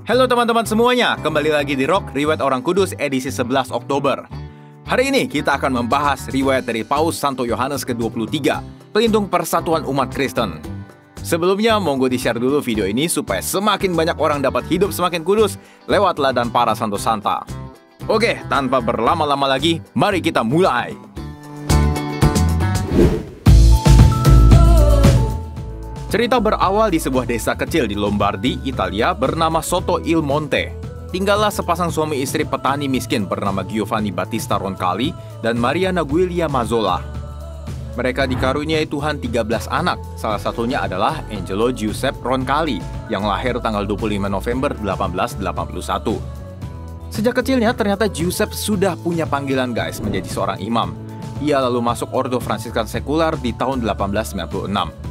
Halo teman-teman semuanya, kembali lagi di Rock Riwayat Orang Kudus edisi 11 Oktober. Hari ini kita akan membahas riwayat dari Paus Santo Yohanes ke-23, pelindung persatuan umat Kristen. Sebelumnya, monggo di-share dulu video ini supaya semakin banyak orang dapat hidup semakin kudus lewat teladan para Santo Santa. Oke, tanpa berlama-lama lagi, mari kita mulai. Cerita berawal di sebuah desa kecil di Lombardi, Italia bernama Sotto il Monte. Tinggallah sepasang suami istri petani miskin bernama Giovanni Battista Roncalli dan Mariana Giulia Mazzola. Mereka dikaruniai Tuhan 13 anak, salah satunya adalah Angelo Giuseppe Roncalli yang lahir tanggal 25 November 1881. Sejak kecilnya ternyata Giuseppe sudah punya panggilan menjadi seorang imam. Ia lalu masuk Ordo Fransiskan sekular di tahun 1896.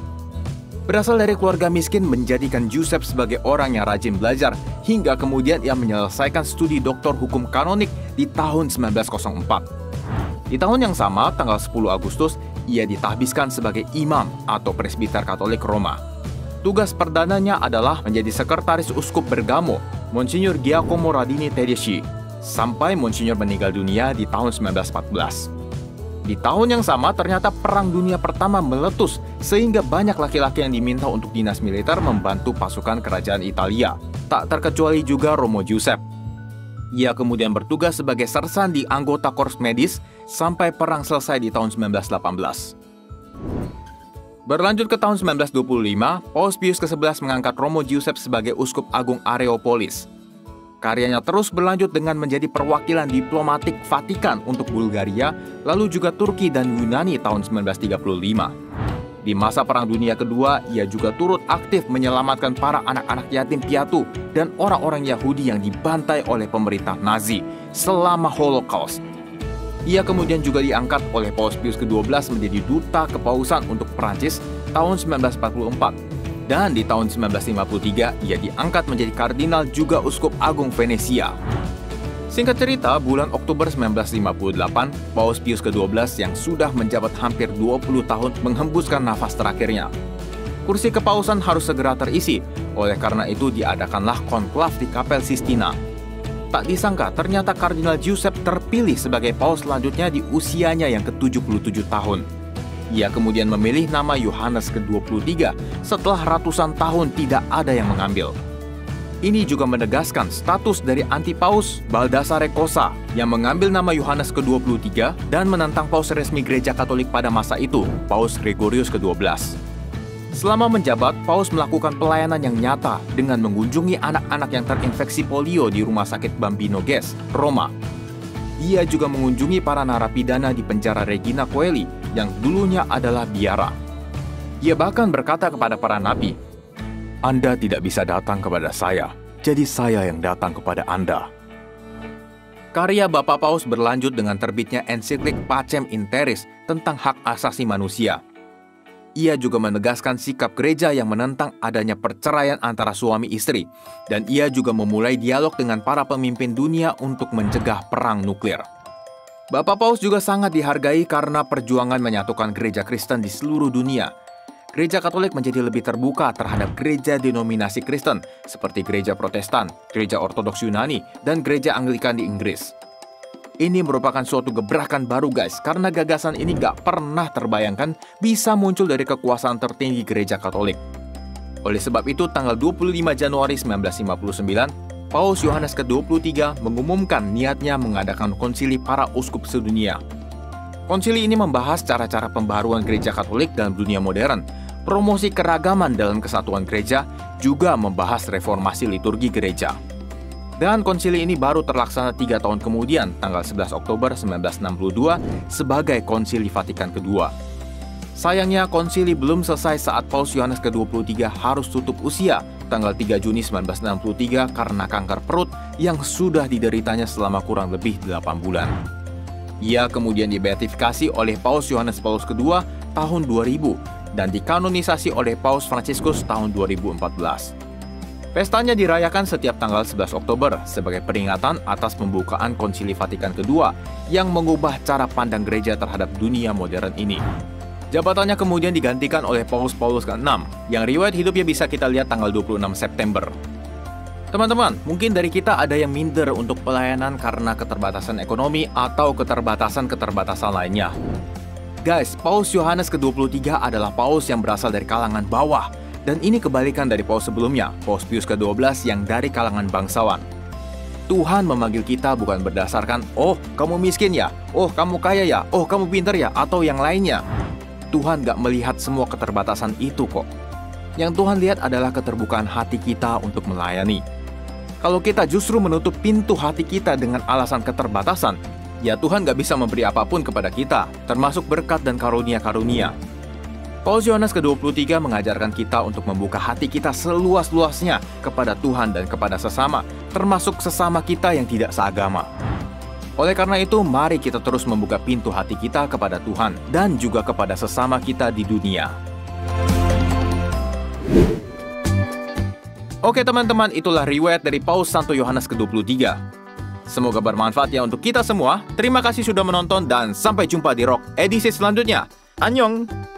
Berasal dari keluarga miskin menjadikan Giuseppe sebagai orang yang rajin belajar hingga kemudian ia menyelesaikan studi doktor hukum kanonik di tahun 1904. Di tahun yang sama, tanggal 10 Agustus, ia ditahbiskan sebagai imam atau presbiter Katolik Roma. Tugas perdananya adalah menjadi sekretaris uskup Bergamo, Monsignor Giacomo Radini Tedeschi, sampai Monsignor meninggal dunia di tahun 1914. Di tahun yang sama, ternyata Perang Dunia Pertama meletus sehingga banyak laki-laki yang diminta untuk dinas militer membantu pasukan kerajaan Italia. Tak terkecuali juga Romo Giuseppe. Ia kemudian bertugas sebagai sersan di anggota Korps Medis sampai perang selesai di tahun 1918. Berlanjut ke tahun 1925, Paus Pius ke-11 mengangkat Romo Giuseppe sebagai Uskup Agung Areopolis. Karyanya terus berlanjut dengan menjadi perwakilan diplomatik Vatikan untuk Bulgaria, lalu juga Turki dan Yunani tahun 1935. Di masa Perang Dunia Kedua, ia juga turut aktif menyelamatkan para anak-anak yatim piatu dan orang-orang Yahudi yang dibantai oleh pemerintah Nazi selama Holocaust. Ia kemudian juga diangkat oleh Paus Pius ke-12 menjadi Duta Kepausan untuk Perancis tahun 1944. Dan di tahun 1953, ia diangkat menjadi kardinal juga Uskup Agung Venesia. Singkat cerita, bulan Oktober 1958, Paus Pius ke-12 yang sudah menjabat hampir 20 tahun menghembuskan nafas terakhirnya. Kursi kepausan harus segera terisi, oleh karena itu diadakanlah konklav di Kapel Sistina. Tak disangka, ternyata Kardinal Giuseppe terpilih sebagai paus selanjutnya di usianya yang ke-77 tahun. Ia kemudian memilih nama Yohanes ke-23 setelah ratusan tahun tidak ada yang mengambil. Ini juga menegaskan status dari anti-paus Baldassare Cosa yang mengambil nama Yohanes ke-23 dan menentang paus resmi Gereja Katolik pada masa itu, Paus Gregorius ke-12. Selama menjabat, paus melakukan pelayanan yang nyata dengan mengunjungi anak-anak yang terinfeksi polio di Rumah Sakit Bambino Gesù, Roma. Ia juga mengunjungi para narapidana di penjara Regina Coeli yang dulunya adalah biara. Ia bahkan berkata kepada para nabi, "Anda tidak bisa datang kepada saya, jadi saya yang datang kepada Anda." Karya Bapak Paus berlanjut dengan terbitnya ensiklik Pacem in Terris tentang hak asasi manusia. Ia juga menegaskan sikap gereja yang menentang adanya perceraian antara suami istri, dan ia juga memulai dialog dengan para pemimpin dunia untuk mencegah perang nuklir. Bapak Paus juga sangat dihargai karena perjuangan menyatukan gereja Kristen di seluruh dunia. Gereja Katolik menjadi lebih terbuka terhadap gereja denominasi Kristen, seperti gereja Protestan, gereja Ortodoks Yunani, dan gereja Anglikan di Inggris. Ini merupakan suatu gebrakan baru karena gagasan ini gak pernah terbayangkan bisa muncul dari kekuasaan tertinggi gereja Katolik. Oleh sebab itu, tanggal 25 Januari 1959, Paus Yohanes ke-23 mengumumkan niatnya mengadakan konsili para uskup sedunia. Konsili ini membahas cara-cara pembaharuan gereja Katolik dalam dunia modern, promosi keragaman dalam kesatuan gereja, juga membahas reformasi liturgi gereja. Dan konsili ini baru terlaksana 3 tahun kemudian, tanggal 11 Oktober 1962, sebagai Konsili Vatikan kedua. Sayangnya, konsili belum selesai saat Paus Yohanes ke-23 harus tutup usia, tanggal 3 Juni 1963 karena kanker perut yang sudah dideritanya selama kurang lebih 8 bulan. Ia kemudian dibeatifikasi oleh Paus Yohanes Paulus II tahun 2000 dan dikanonisasi oleh Paus Fransiskus tahun 2014. Pestanya dirayakan setiap tanggal 11 Oktober sebagai peringatan atas pembukaan Konsili Vatikan kedua yang mengubah cara pandang gereja terhadap dunia modern ini. Jabatannya kemudian digantikan oleh Paus Paulus ke-6, yang riwayat hidupnya bisa kita lihat tanggal 26 September. Teman-teman, mungkin dari kita ada yang minder untuk pelayanan karena keterbatasan ekonomi atau keterbatasan-keterbatasan lainnya. Guys, Paus Yohanes ke-23 adalah paus yang berasal dari kalangan bawah. Dan ini kebalikan dari paus sebelumnya, Paus Pius ke-12 yang dari kalangan bangsawan. Tuhan memanggil kita bukan berdasarkan, oh kamu miskin ya, oh kamu kaya ya, oh kamu pintar ya, atau yang lainnya. Tuhan gak melihat semua keterbatasan itu kok. Yang Tuhan lihat adalah keterbukaan hati kita untuk melayani. Kalau kita justru menutup pintu hati kita dengan alasan keterbatasan, ya Tuhan gak bisa memberi apapun kepada kita, termasuk berkat dan karunia-karunia. Paus Yohanes ke-23 mengajarkan kita untuk membuka hati kita seluas-luasnya kepada Tuhan dan kepada sesama, termasuk sesama kita yang tidak seagama. Oleh karena itu, mari kita terus membuka pintu hati kita kepada Tuhan dan juga kepada sesama kita di dunia. Oke teman-teman, itulah riwayat dari Paus Santo Yohanes ke-23. Semoga bermanfaat ya untuk kita semua. Terima kasih sudah menonton dan sampai jumpa di Rock edisi selanjutnya. Annyeong!